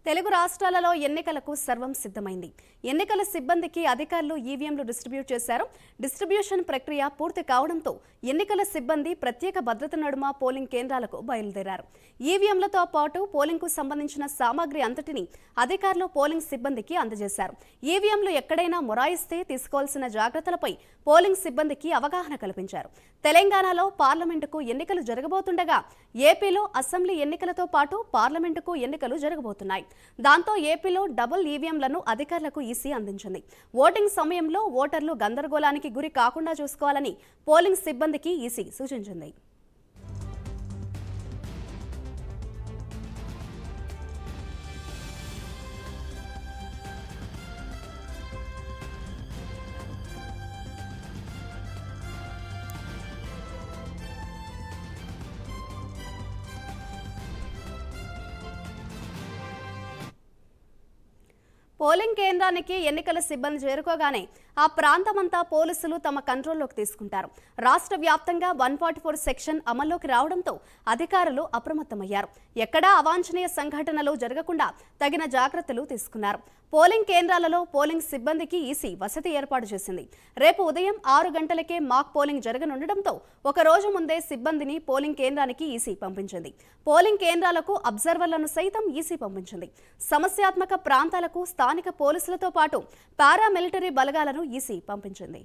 తెలుగు రాష్ట్రాలలో ఎన్నికలకు సర్వం సిద్ధమైంది. ఎన్నికల సిబ్బందికి అధికారులు ఈవీఎంలు డిస్ట్రిబ్యూట్ చేశారు. డిస్ట్రిబ్యూషన్ ప్రక్రియ పూర్తి కావడంతో ఎన్నికల సిబ్బంది ప్రత్యేక భద్రత నడుమ పోలింగ్ కేంద్రాలకు బయలుదేరారు. ఈవీఎంలతో పాటు పోలింగ్కు సంబంధించిన సామాగ్రి అంతటిని అధికారులు పోలింగ్ సిబ్బందికి అందజేశారు. ఈవీఎంలు ఎక్కడైనా మొరాయిస్తే తీసుకోవాల్సిన జాగ్రత్తలపై పోలింగ్ సిబ్బందికి అవగాహన కల్పించారు. తెలంగాణలో పార్లమెంటుకు ఎన్నికలు జరగబోతుండగా ఏపీలో అసెంబ్లీ ఎన్నికలతో పాటు పార్లమెంటుకు ఎన్నికలు జరగబోతున్నాయి. దాంతో ఏపీలో డబుల్ ఈవీఎంలను అధికారులకు ఈసీ అందించింది. ఓటింగ్ సమయంలో ఓటర్లు గందరగోళానికి గురి కాకుండా చూసుకోవాలని పోలింగ్ సిబ్బందికి ఈసీ సూచించింది. పోలింగ్ కేంద్రానికి ఎన్నికల సిబ్బంది చేరుకోగానే ఆ ప్రాంతమంతా పోలీసులు తమ కంట్రోల్లోకి తీసుకుంటారు. రాష్ట్ర వ్యాప్తంగా 144 సెక్షన్ అమల్లోకి రావడంతో అధికారులు అప్రమత్తమయ్యారు. ఎక్కడా అవాంఛనీయ సంఘటనలు జరగకుండా తగిన జాగ్రత్తలు తీసుకున్నారు. పోలింగ్ కేంద్రాలలో పోలింగ్ సిబ్బందికి ఈసీ వసతి ఏర్పాటు చేసింది. రేపు ఉదయం 6 గంటలకే మాక్ పోలింగ్ జరగనుండడంతో ఒక రోజు ముందే సిబ్బందిని పోలింగ్ కేంద్రానికి ఈసీ పంపించింది. పోలింగ్ కేంద్రాలకు అబ్జర్వర్లను సైతం ఈసీ పంపించింది. సమస్యాత్మక ప్రాంతాలకు స్థానిక పోలీసులతో పాటు పారామిలిటరీ బలగాలను ఈసీ పంపించింది.